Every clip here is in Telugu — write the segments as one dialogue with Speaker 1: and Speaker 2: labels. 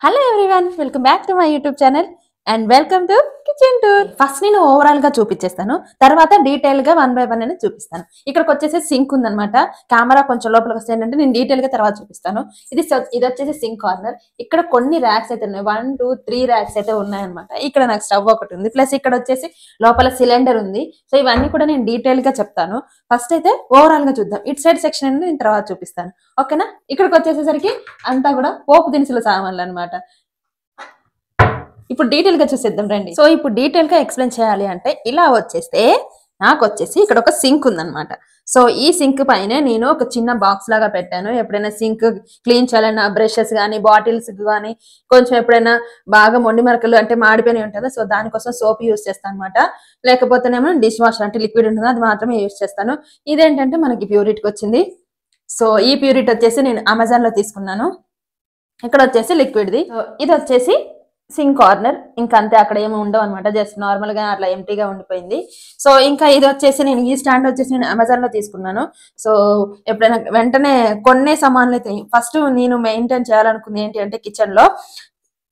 Speaker 1: Hello everyone, welcome back to my YouTube channel and welcome to kitchen tour. First నేను ఓవరాల్ గా చూపించేస్తాను, తర్వాత డీటెయిల్ గా 1 by 1 అనేది చూపిస్తాను. ఇక్కడికి వచ్చేసి సింక్ ఉందన్నమాట. కెమెరా కొంచెం లోపలికి వస్తే ఏంటంటే నేను డీటెయిల్ గా తర్వాత చూపిస్తాను. ఇది వచ్చేసి సింక్ కార్నర్. ఇక్కడ కొన్ని ర్యాక్స్ అయితే ఉన్నాయి, 1 2 3 ర్యాక్స్ అయితే ఉన్నాయన్నమాట. ఇక్కడ నాకు స్టవ్ ఒకటి ఉంది, ప్లస్ ఇక్కడ వచ్చేసి లోపల సిలిండర్ ఉంది. సో ఇవన్నీ కూడా నేను డీటెయిల్ గా చెప్తాను. ఫస్ట్ అయితే ఓవరాల్ గా చూద్దాం. ఇటు సైడ్ సెక్షన్ అనేది నేను తర్వాత చూపిస్తాను, ఓకేనా. ఇక్కడికి వచ్చేసేసరికి అంతా కూడా పోపు దినుసుల సామాన్లు అనమాట. ఇప్పుడు డీటెయిల్ గా చూసేద్దాం రండి. సో ఇప్పుడు డీటెయిల్ గా ఎక్స్ప్లెయిన్ చేయాలి అంటే ఇలా వచ్చేస్తే నాకు వచ్చేసి ఇక్కడ ఒక సింక్ ఉందన్నమాట. సో ఈ సింక్ పైన నేను ఒక చిన్న బాక్స్ లాగా పెట్టాను. ఎప్పుడైనా సింక్ క్లీన్ చేయాలన్నా బ్రషెస్ కానీ బాటిల్స్ కానీ కొంచెం ఎప్పుడైనా బాగా మొండి మరకలు అంటే మాడిపోయి ఉంటుందో సో దానికోసం సోప్ యూస్ చేస్తాను అనమాట. లేకపోతేనేమో డిష్ వాషర్ అంటే లిక్విడ్ ఉంటుందో అది మాత్రమే యూస్ చేస్తాను. ఇదేంటంటే మనకి ప్యూరిటీకి వచ్చింది. సో ఈ ప్యూరిటీ వచ్చేసి నేను అమెజాన్ లో తీసుకున్నాను. ఇక్కడ వచ్చేసి లిక్విడ్ది. ఇది వచ్చేసి సింక్ కార్నర్. ఇంకా అంతే, అక్కడ ఏమి ఉండవు అనమాట, జస్ట్ నార్మల్ గా అట్లా ఎంటీగా ఉండిపోయింది. సో ఇంకా ఇది వచ్చేసి నేను ఈ స్టాండ్ వచ్చేసి నేను అమెజాన్ లో తీసుకున్నాను. సో ఎప్పుడైనా వెంటనే కొన్నే సామాన్లు అయితే ఫస్ట్ నేను మెయింటైన్ చేయాలనుకుంది ఏంటి అంటే కిచెన్ లో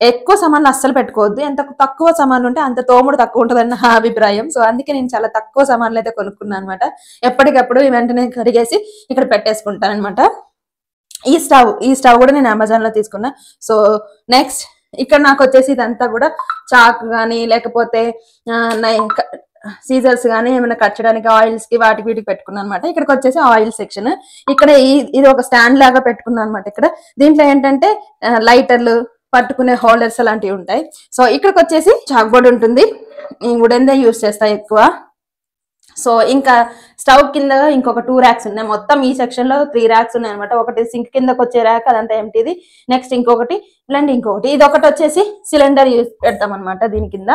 Speaker 1: ఎక్కువ సామాన్లు అస్సలు పెట్టుకోవద్దు. ఎంత తక్కువ సామాన్లు ఉంటే అంత తోముడు తక్కువ ఉంటుందని నా అభిప్రాయం. సో అందుకే నేను చాలా తక్కువ సామాన్లు అయితే కొనుక్కున్నాను అనమాట. ఎప్పటికప్పుడు వెంటనే కడిగేసి ఇక్కడ పెట్టేసుకుంటాను అనమాట. ఈ స్టవ్ కూడా నేను అమెజాన్ లో తీసుకున్నా. సో నెక్స్ట్ ఇక్కడ నాకు వచ్చేసి ఇదంతా కూడా చాక్ కానీ లేకపోతే సీజర్స్ కానీ ఏమైనా కట్ చేయడానికి ఆయిల్స్ కి వాటికి వీటికి పెట్టుకున్నాను అనమాట. ఇక్కడికి వచ్చేసి ఆయిల్ సెక్షన్. ఇక్కడ ఇది ఒక స్టాండ్ లాగా పెట్టుకున్నాను అనమాట. ఇక్కడ దీంట్లో ఏంటంటే లైటర్లు పట్టుకునే హోల్డర్స్ అలాంటివి ఉంటాయి. సో ఇక్కడికి వచ్చేసి చాక్ బోర్డ్ ఉంటుంది. వుడెన్దే యూస్ చేస్తా ఎక్కువ. సో ఇంకా స్టవ్ కింద ఇంకొక 2 ర్యాక్స్ ఉన్నాయి. మొత్తం ఈ సెక్షన్ లో 3 ర్యాక్స్ ఉన్నాయి అనమాట. ఒకటి సింక్ కిందకి వచ్చే ర్యాక్, అదంతా ఎంటీది. నెక్స్ట్ ఇంకొకటి ఇలాంటి ఇంకొకటి, ఇది ఒకటి వచ్చేసి సిలిండర్ యూస్ పెడతాం అనమాట దీని కింద.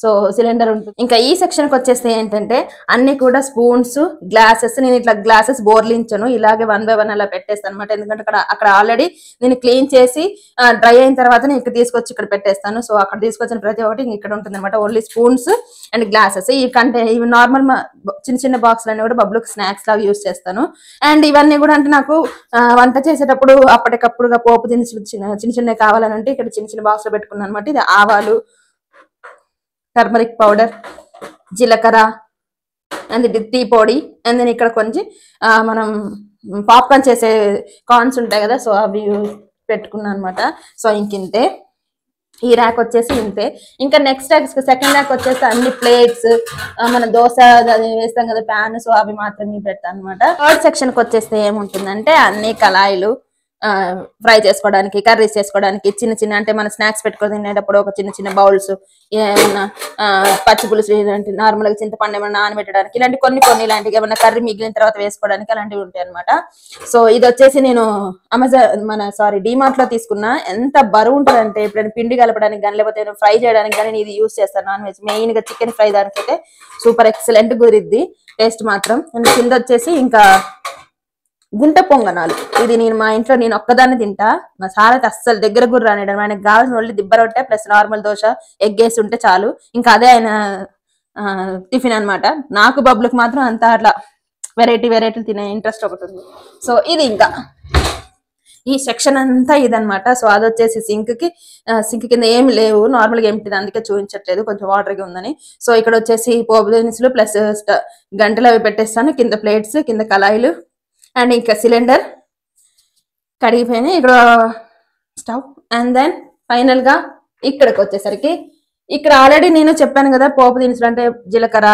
Speaker 1: సో సిలిండర్ ఉంటుంది. ఇంకా ఈ సెక్షన్ కి వచ్చేస్తే ఏంటంటే అన్ని కూడా స్పూన్స్ గ్లాసెస్. నేను ఇట్లా గ్లాసెస్ బోర్లించను, ఇలాగే 1 by 1 అలా పెట్టేస్తాను అనమాట. ఎందుకంటే అక్కడ ఆల్రెడీ నేను క్లీన్ చేసి డ్రై అయిన తర్వాత నేను ఇక్కడ తీసుకొచ్చి ఇక్కడ పెట్టేస్తాను. సో అక్కడ తీసుకొచ్చిన ప్రతి ఒక్కటి ఇక్కడ ఉంటుంది అనమాట. Only spoons and glasses. ఇవి నార్మల్ చిన్న చిన్న బాక్స్ అన్ని కూడా బబ్లుకి స్నాక్స్ లాగా యూస్ చేస్తాను. అండ్ ఇవన్నీ కూడా అంటే నాకు వంట చేసేటప్పుడు అప్పటికప్పుడుగా పోపు దినుసులు చిన్న చిన్న కావాలని అంటే ఇక్కడ చిన్న చిన్న బాక్స్ లో పెట్టుకున్నాను అనమాట. ఇది ఆవాలు, టర్మరిక్ పౌడర్, జీలకర్ర అండ్ టీ పొడి. అండ్ దెన్ ఇక్కడ కొంచెం మనం పాప్కార్న్ చేసే కార్న్స్ ఉంటాయి కదా, సో అవి పెట్టుకున్నాను అనమాట. సో ఇంకింతే. ఈ ర్యాక్ వచ్చేసి ఇంతే. ఇంకా నెక్స్ట్ ర్యాక్ సెకండ్ ర్యాక్ వచ్చేసి అన్ని ప్లేట్స్, మన దోశ వేస్తాం కదా ప్యాన్, సో అవి మాత్రమే పెడతాను అనమాట. థర్డ్ సెక్షన్ కి వచ్చేస్తే ఏముంటుందంటే అన్ని కళాయిలు, ఫ్రై చేసుకోవడానికి, కర్రీస్ చేసుకోవడానికి, చిన్న చిన్న అంటే మన స్నాక్స్ పెట్టుకొని తినేటప్పుడు ఒక చిన్న చిన్న బౌల్స్, ఏమన్నా పచ్చి పులుసు నార్మల్ గా చింతపండు ఏమైనా నానబెట్టడానికి, ఇలాంటి కొన్ని ఇలాంటివి ఏమైనా కర్రీ మిగిలిన తర్వాత వేసుకోవడానికి అలాంటివి ఉంటాయి అనమాట. సో ఇది వచ్చేసి నేను డిమార్ట్ లో తీసుకున్నా. ఎంత బరువు ఉంటుంది అంటే ఎప్పుడైనా పిండి కలపడానికి కానీ లేకపోతే ఫ్రై చేయడానికి కానీ ఇది యూస్ చేస్తాను. నాన్ వెజ్ మెయిన్ గా చికెన్ ఫ్రై దానికి అయితే సూపర్ ఎక్సలెంట్ గురిద్ది టేస్ట్ మాత్రం. అండ్ కింద వచ్చేసి ఇంకా గుంట పొంగనాలు. ఇది నేను మా ఇంట్లో నేను ఒక్కదాన్ని తింటా. మా సార్ అయితే అస్సలు దగ్గర కూడా రానియడం. ఆయనకు కావాల్సిన ఓన్లీ దిబ్బ రొట్టె ప్లస్ నార్మల్ దోశ ఎగ్ వేసి ఉంటే చాలు. ఇంకా అదే ఆయన టిఫిన్ అనమాట. నాకు బబ్లుకి మాత్రం అంతా అట్లా వెరైటీ తినే ఇంట్రెస్ట్ ఒకటి ఉంది. సో ఇది ఇంకా ఈ సెక్షన్ అంతా ఇదనమాట. సో అది వచ్చేసి సింక్ కింద ఏమి లేవు, నార్మల్ గా ఏమిటి, అందుకే చూపించట్లేదు, కొంచెం వాటర్ గా ఉందని. సో ఇక్కడ వచ్చేసి పోపు దినుసులు ప్లస్ గంటలు అవి పెట్టేస్తాను. కింద ప్లేట్స్, కింద కళాయిలు అండ్ ఇంకా సిలిండర్ కడిగిపోయినాయి. ఇక్కడ స్టవ్. అండ్ దెన్ ఫైనల్ గా ఇక్కడికి వచ్చేసరికి ఇక్కడ ఆల్రెడీ నేను చెప్పాను కదా పోపు దినుసులు అంటే జీలకర్ర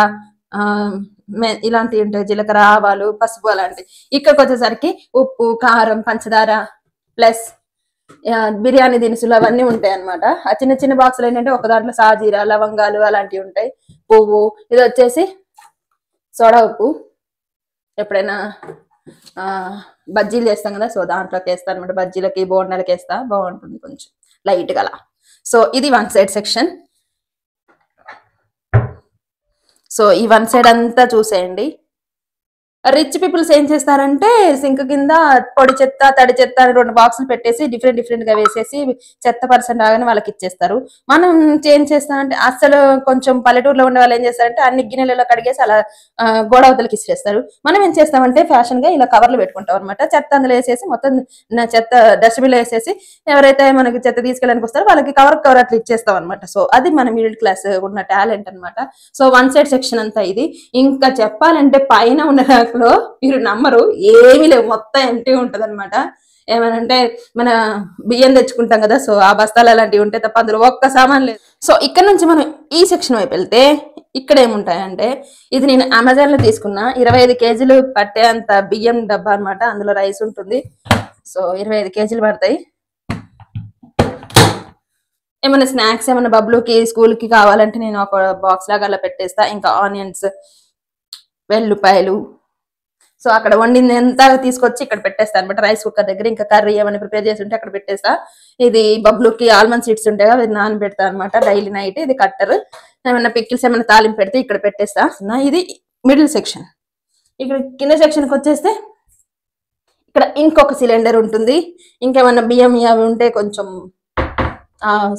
Speaker 1: ఇలాంటివి ఉంటాయి, జీలకర్ర, ఆవాలు, పసుపు అలాంటివి. ఇక్కడికి వచ్చేసరికి ఉప్పు, కారం, పంచదార ప్లస్ బిర్యానీ దినుసులు అవన్నీ ఉంటాయి అనమాట. ఆ చిన్న చిన్న బాక్సులు ఏంటంటే ఒక దాంట్లో సాజీరా, లవంగాలు అలాంటివి ఉంటాయి, పువ్వు. ఇది వచ్చేసి సోడా ఉప్పు, ఎప్పుడైనా బజ్జీలు చేస్తాం కదా, సో దాంట్లోకి వేస్తాను అనమాట. బజ్జీలకి బోండాలకి వేస్తా, బాగుంటుంది కొంచెం లైట్ గా. సో ఇది 1 సైడ్ సెక్షన్. సో ఈ 1 సైడ్ అంతా చూసేయండి. రిచ్ పీపుల్స్ ఏం చేస్తారంటే సింక్ కింద పొడి చెత్త తడి చెత్త అని 2 బాక్సులు పెట్టేసి డిఫరెంట్ డిఫరెంట్ గా వేసేసి చెత్త పర్సెంట్ రాగానే వాళ్ళకి ఇచ్చేస్తారు. మనం ఏం చేస్తామంటే అసలు కొంచెం పల్లెటూరులో ఉండే వాళ్ళు ఏం చేస్తారంటే అన్ని గిన్నెలలో కడిగేసి అలా గోడ అవతలకి ఇచ్చేస్తారు. మనం ఏం చేస్తామంటే ఫ్యాషన్ గా ఇలా కవర్లు పెట్టుకుంటాం అనమాట. చెత్త అందులో వేసేసి మొత్తం చెత్త డస్ట్బిన్ లో వేసేసి ఎవరైతే మనకి చెత్త తీసుకెళ్ళడానికి వస్తారో వాళ్ళకి కవర్ అట్లా ఇచ్చేస్తాం అనమాట. సో అది మన మిడిల్ క్లాస్ ఉన్న టాలెంట్ అనమాట. సో వన్ సైడ్ సెక్షన్ అంతా ఇది. ఇంకా చెప్పాలంటే పైన ఉన్న ర్యాక్ లో మీరు నమ్మరు, ఏమీ లేవు, మొత్తం ఎంటీ ఉంటది అనమాట. ఏమనంటే మన బియ్యం తెచ్చుకుంటాం కదా, సో ఆ బస్తాలు అలాంటివి ఉంటాయి తప్ప అందులో ఒక్క సామాన్ లేదు. సో ఇక్కడ నుంచి మనం ఈ సెక్షన్ వైపు వెళ్తే ఇక్కడ ఏముంటాయంటే, ఇది నేను అమెజాన్ లో తీసుకున్నా 25 కేజీలు పట్టే అంత బియ్యం డబ్బా అనమాట. అందులో రైస్ ఉంటుంది. సో 25 కేజీలు పడతాయి. ఏమైనా స్నాక్స్ ఏమైనా బబ్లుకి స్కూల్ కి కావాలంటే నేను ఒక బాక్స్ లాగా అలా పెట్టేస్తా. ఇంకా ఆనియన్స్, వెల్లుపాయలు, సో అక్కడ వండింది ఎంత తీసుకొచ్చి ఇక్కడ పెట్టేస్తా అనమాట రైస్ కుక్కర్ దగ్గర. ఇంకా కర్రీ ఏమైనా ప్రిపేర్ చేసి ఉంటే అక్కడ పెట్టేస్తా. ఇది బబ్లుకి ఆల్మండ్ సీడ్స్ ఉంటాయి కదా, ఇది నానబెడతా అనమాట డైలీ నైట్. ఇది కట్టర్. ఏమైనా పిక్కిల్స్ ఏమైనా తాలింపు పెడితే ఇక్కడ పెట్టేస్తా. ఇది మిడిల్ సెక్షన్. ఇక్కడ కింద సెక్షన్కి వచ్చేస్తే ఇక్కడ ఇంకొక సిలిండర్ ఉంటుంది. ఇంకేమన్నా బియ్యం అవి ఉంటే కొంచెం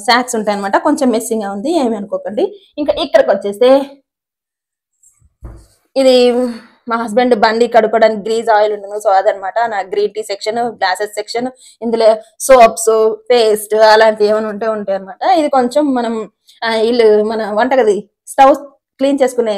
Speaker 1: సాక్స్ ఉంటాయి అనమాట. కొంచెం మెస్సింగ్ గా ఉంది, ఏమి అనుకోకండి. ఇంకా ఇక్కడికి వచ్చేస్తే ఇది మా హస్బెండ్ బండి కడుక్కోవడానికి గ్రీజ్ ఆయిల్ ఉంటుంది, సో అదనమాట. నా green tea section, glasses section, ఇందులో సోప్స్, పేస్ట్ అలాంటివి ఏమైనా ఉంటాయి అనమాట. ఇది కొంచెం మనం ఇల్లు మన వంటగది స్టవ్ క్లీన్ చేసుకునే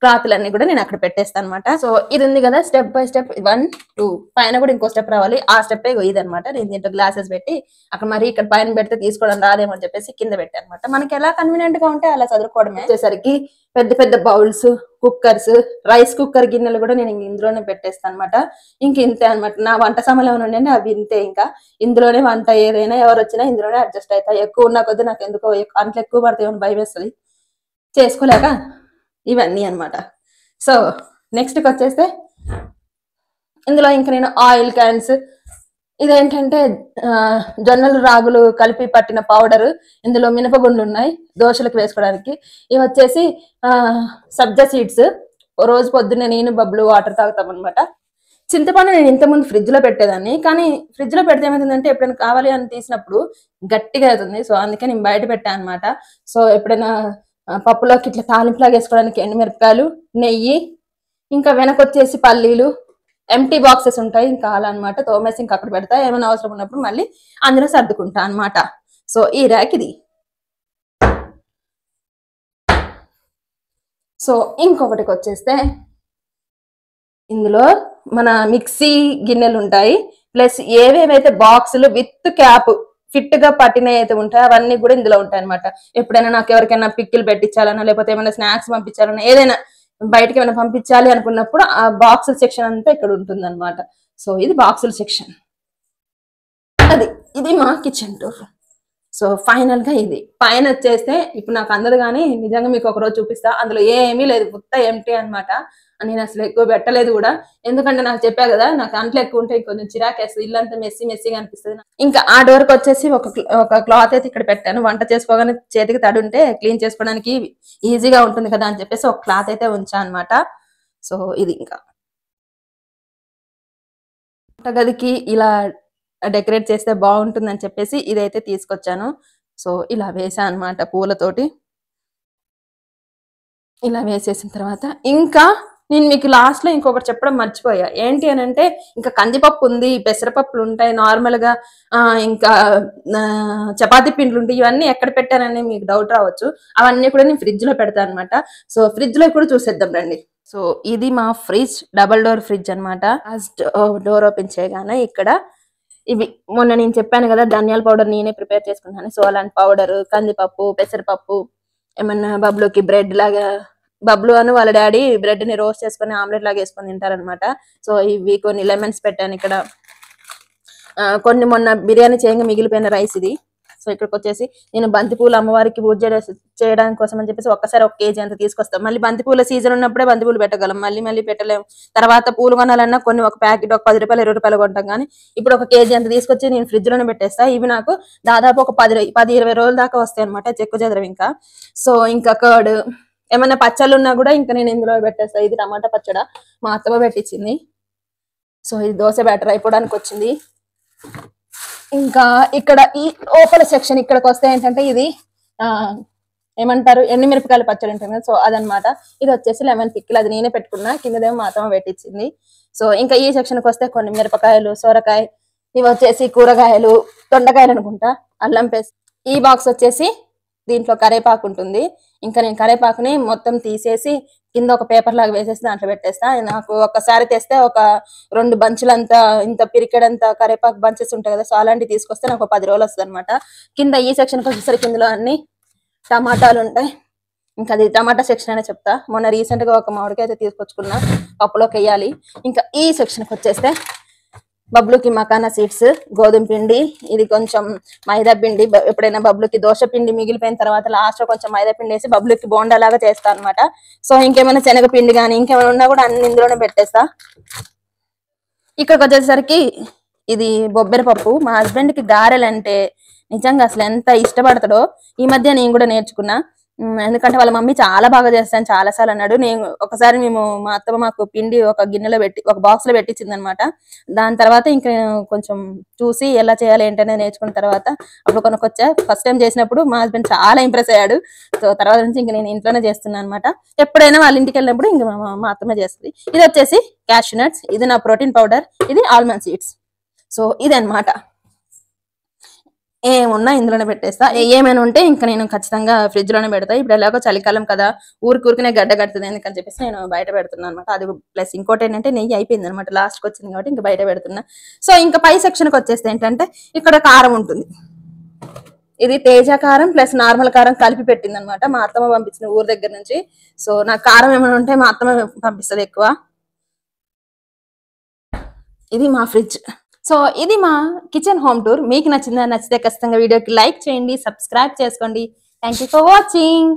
Speaker 1: క్లాత్లన్నీ కూడా నేను అక్కడ పెట్టేస్తాను అనమాట. సో ఇది ఉంది కదా, స్టెప్ బై స్టెప్ 1 2 పైన కూడా ఇంకో స్టెప్ రావాలి. ఆ స్టెప్ ఇది అనమాట. నేను దీంట్లో గ్లాసెస్ పెట్టి అక్కడ మరి ఇక్కడ పైన పెడితే తీసుకోవడం రాదేమో అని చెప్పేసి కింద పెట్టాను అనమాట. మనకి ఎలా కన్వీనియంట్ గా ఉంటే అలా చదువుకోవడమే. వచ్చేసరికి పెద్ద పెద్ద బౌల్స్, కుక్కర్స్, రైస్ కుక్కర్ గిన్నెలు కూడా నేను ఇందులోనే పెట్టేస్తాను అనమాట. ఇంక ఇంతే అనమాట. నా వంట సామాన్లు ఏమైనా ఉండండి అవి ఇంతే. ఇంకా ఇందులోనే వంట ఏదైనా ఎవరు వచ్చినా ఇందులోనే అడ్జస్ట్ అవుతా. ఎక్కువ ఉన్న కొద్ది నాకు ఎందుకో అంట్లు ఎక్కువ పడితే భయం వేస్తుంది చేసుకోలేక, ఇవన్నీ అనమాట. సో నెక్స్ట్కి వచ్చేస్తే ఇందులో ఇంకా నేను ఆయిల్ క్యాన్స్, ఇదేంటంటే జొన్నలు రాగులు కలిపి పట్టిన పౌడర్, ఇందులో మినపగుండ్లు ఉన్నాయి దోశలకు వేసుకోవడానికి. ఇవి వచ్చేసి సబ్జా సీడ్స్. రోజు పొద్దున్నే నేను బబ్లు వాటర్ తాగుతాం అనమాట. చింతపండు నేను ఇంతకుముందు ఫ్రిడ్జ్ లో పెట్టేదాన్ని, కానీ ఫ్రిడ్జ్ లో పెడితే ఏమవుతుందంటే ఎప్పుడైనా కావాలి అని తీసినప్పుడు గట్టిగా అవుతుంది. సో అందుకే నేను బయట పెట్టాను అనమాట. సో ఎప్పుడైనా పప్పులోకి ఇట్లా తాలింపులాగా వేసుకోవడానికి ఎండుమిరపకాయలు, నెయ్యి, ఇంకా వెనకొచ్చేసి పల్లీలు, ఎంటీ బాక్సెస్ ఉంటాయి ఇంకా అలా అనమాట. తోమేసి ఇంకా అక్కడ పెడతా, ఏమైనా అవసరం ఉన్నప్పుడు మళ్ళీ అందులో సర్దుకుంటా అనమాట. సో ఈ ర్యాక్ ఇది. సో ఇంకొకటికి వచ్చేస్తే ఇందులో మన మిక్సీ గిన్నెలు ఉంటాయి, ప్లస్ ఏవేవైతే బాక్సులు విత్ క్యాప్ ఫిట్ గా పట్టినవి అయితే ఉంటాయి అవన్నీ కూడా ఇందులో ఉంటాయి అనమాట. ఎప్పుడైనా నాకు ఎవరికైనా పిక్కిలు పెట్టించాలన్నా, లేకపోతే ఏమైనా స్నాక్స్ పంపించాలన్నా, ఏదైనా బయటకి ఏమైనా పంపించాలి అనుకున్నప్పుడు ఆ బాక్సుల సెక్షన్ అంతా ఇక్కడ ఉంటుంది అనమాట. సో ఇది బాక్సుల సెక్షన్. ఇది మా కిచెన్ టూర్. సో ఫైనల్ గా ఇది పైన వచ్చేస్తే ఇప్పుడు నాకు అందదు, కానీ నిజంగా మీకు ఒక రోజు చూపిస్తా. అందులో ఏమీ లేదు, మొత్తం ఎంటీ అనమాట. నేను అసలు ఎక్కువ పెట్టలేదు కూడా, ఎందుకంటే నాకు చెప్పా కదా నాకు అంట్లు ఎక్కువ ఉంటే కొంచెం చిరాకేస్తుంది, ఇల్లంతా మెస్సీగా అనిపిస్తుంది. ఇంకా ఆ డోర్కి వచ్చేసి ఒక క్లాత్ అయితే ఇక్కడ పెట్టాను. వంట చేసుకోగానే చేతికి తడి ఉంటే క్లీన్ చేసుకోవడానికి ఈజీగా ఉంటుంది కదా అని చెప్పేసి ఒక క్లాత్ అయితే ఉంచా అనమాట. సో ఇది ఇంకా వంటగదికి ఇలా డెకరేట్ చేస్తే బాగుంటుందని చెప్పేసి ఇదైతే తీసుకొచ్చాను. సో ఇలా వేసా అనమాట పూలతోటి. ఇలా వేసేసిన తర్వాత ఇంకా నేను మీకు లాస్ట్ లో ఇంకొకటి చెప్పడం మర్చిపోయా. ఏంటి అని అంటే, ఇంకా కందిపప్పు ఉంది, పెసరపప్పులు ఉంటాయి నార్మల్ గా, ఇంకా చపాతీ పిండ్లు ఉంటాయి. ఇవన్నీ ఎక్కడ పెట్టానని మీకు డౌట్ రావచ్చు. అవన్నీ కూడా నేను ఫ్రిడ్జ్ లో పెడతాను అనమాట. సో ఫ్రిడ్జ్ లో కూడా చూసేద్దాం రండి. సో ఇది మా ఫ్రిడ్జ్, డబల్ డోర్ ఫ్రిడ్జ్ అనమాట. డోర్ ఓపెన్ చేయగానే ఇక్కడ ఇవి మొన్న నేను చెప్పాను కదా ధనియాల పౌడర్ నేనే ప్రిపేర్ చేసుకున్నాను. సో అలాంటి పౌడర్, కందిపప్పు, పెసరపప్పు, ఏమన్నా బబ్లుకి బ్రెడ్ లాగా, బబ్లు అని వాళ్ళ డాడీ బ్రెడ్ ని రోస్ట్ చేసుకుని ఆమ్లెట్ లాగా వేసుకొని తింటారనమాట. సో ఇవి కొన్ని లెమన్స్ పెట్టాను ఇక్కడ. కొన్ని మొన్న బిర్యానీ చేయంగా మిగిలిపోయిన రైస్ ఇది. సో ఇక్కడికి వచ్చేసి నేను బంతిపూలు అమ్మవారికి పూజ చేయడానికి కోసం అని చెప్పేసి ఒక్కసారి 1 కేజీ అంత తీసుకొస్తాం. మళ్ళీ బంతిపూల సీజన్ ఉన్నప్పుడే బంతిపూలు పెట్టగలం, మళ్ళీ పెట్టలేము. తర్వాత పూలు కొనాలన్నా కొన్ని ఒక ప్యాకెట్ ఒక 10 రూపాయలు 20 రూపాయలు కొంటాం, కానీ ఇప్పుడు 1 కేజీ అంత తీసుకొచ్చి నేను ఫ్రిడ్జ్ లోనే పెట్టేస్తా. ఇవి నాకు దాదాపు ఒక 10-20 రోజుల దాకా వస్తాయి అనమాట, చెక్కు చెదరవి ఇంకా. సో ఇంకా కర్డ్, ఏమైనా పచ్చళ్ళు ఉన్నా కూడా ఇంకా నేను ఇందులో పెట్టేస్తా. ఇది టమాటా పచ్చడ మా అత్తమ్మ పెట్టించింది. సో ఇది దోశ బ్యాటర్ అయిపోవడానికి వచ్చింది. ఇంకా ఇక్కడ ఈ లోపల సెక్షన్ ఇక్కడికి వస్తే ఏంటంటే ఇది ఏమంటారు ఎండుమిరపకాయల పచ్చడి ఉంటుంది కదా, సో అదనమాట. ఇది వచ్చేసి లెమన్ పిక్కిల్, అది నేనే పెట్టుకున్నా, కిందదేమో మా అత్తమ్మ పెట్టించింది. సో ఇంకా ఈ సెక్షన్కి వస్తే కొన్ని మిరపకాయలు, సొరకాయ, ఇవి వచ్చేసి కూరగాయలు, దొండకాయలు అనుకుంటా, అల్లం పేస్ట్. ఈ బాక్స్ వచ్చేసి దీంట్లో కరేపాకు ఉంటుంది. ఇంకా నేను కరేపాకుని మొత్తం తీసేసి కింద ఒక పేపర్ లాగా వేసేసి దాంట్లో పెట్టేస్తా. నాకు ఒకసారి తెస్తే ఒక 2 బంచులంతా, ఇంత పిరికెడంతా కరేపాకు బంచెస్ ఉంటాయి కదా, సో అలాంటివి తీసుకొస్తే నాకు 10 రోజులు వస్తుంది అనమాట. కింద ఈ సెక్షన్కి వచ్చేసరికి ఇందులో అన్ని టమాటాలు ఉంటాయి. ఇంకా అది టమాటా సెక్షన్ అనే చెప్తా. మొన్న రీసెంట్ గా ఒక మామిడికాయ అయితే తీసుకొచ్చుకున్నా, పప్పులోకి వేయాలి. ఇంకా ఈ సెక్షన్కి వచ్చేస్తే బబ్లుకి మకానా సీడ్స్, గోధుమ పిండి, ఇది కొంచెం మైదా పిండి. ఎప్పుడైనా బబ్లుకి దోశ పిండి మిగిలిపోయిన తర్వాత లాస్ట్ లో కొంచెం మైదా పిండి వేసి బబ్లుకి బోండా లాగా చేస్తా అనమాట. సో ఇంకేమైనా శనగపిండి కానీ ఇంకేమైనా ఉన్నా కూడా అన్ని ఇందులోనే పెట్టేస్తా. ఇక్కడికి వచ్చేసరికి ఇది బొబ్బెర పప్పు. మా హస్బెండ్ కి గారెలు అంటే నిజంగా అసలు ఎంత ఇష్టపడతాడో ఈ మధ్య నేను కూడా నేర్చుకున్నా. ఎందుకంటే వాళ్ళ మమ్మీ చాలా బాగా చేస్తాను చాలా సార్లు అన్నాడు. నేను ఒకసారి మా అత్తమ్మ మాకు పిండి ఒక గిన్నెలో పెట్టి ఒక బాక్స్ లో పెట్టించింది అనమాట. దాని తర్వాత ఇంకా కొంచెం చూసి ఎలా చేయాలి ఏంటనే నేర్చుకున్న తర్వాత అప్పుడు కొనుక్కొచ్చా. ఫస్ట్ టైం చేసినప్పుడు మా హస్బెండ్ చాలా ఇంప్రెస్ అయ్యాడు. సో తర్వాత నుంచి ఇంకా నేను ఇంట్లోనే చేస్తున్నాను అనమాట. ఎప్పుడైనా వాళ్ళ ఇంటికి వెళ్ళినప్పుడు ఇంకా మా అత్తమ్మ చేస్తుంది. ఇది వచ్చేసి క్యాష్యూ నట్స్, ఇది నా ప్రోటీన్ పౌడర్, ఇది ఆల్మండ్ సీడ్స్. సో ఇది అనమాట. ఏమున్నా ఇందులోనే పెట్టేస్తా. ఏమైనా ఉంటే ఇంకా నేను ఖచ్చితంగా ఫ్రిడ్జ్ లోనే పెడతా. ఇప్పుడు ఎలాగో చలికాలం కదా, ఊరికూరికనే గడ్డ కడుతుంది ఎందుకని చెప్పేసి నేను బయట పెడుతున్నాను అనమాట. అది ప్లస్ ఇంకోటి ఏంటంటే నెయ్యి అయిపోయింది అనమాట, లాస్ట్కి వచ్చింది కాబట్టి ఇంకా బయట పెడుతున్నా. సో ఇంకా పై సెక్షన్కి వచ్చేస్తే ఏంటంటే ఇక్కడ కారం ఉంటుంది. ఇది తేజ కారం ప్లస్ నార్మల్ కారం కలిపి పెట్టింది అనమాట, మా అత్తమ్మ పంపించిన ఊరు దగ్గర నుంచి. సో నాకు కారం ఏమైనా ఉంటే మా అత్తమ్మ పంపిస్తుంది ఎక్కువ. ఇది మా ఫ్రిడ్జ్. సో ఇది మా కిచెన్ హోమ్ టూర్. మీకు నచ్చితే ఖచ్చితంగా వీడియోకి లైక్ చేయండి, సబ్స్క్రైబ్ చేసుకోండి. Thank you for watching.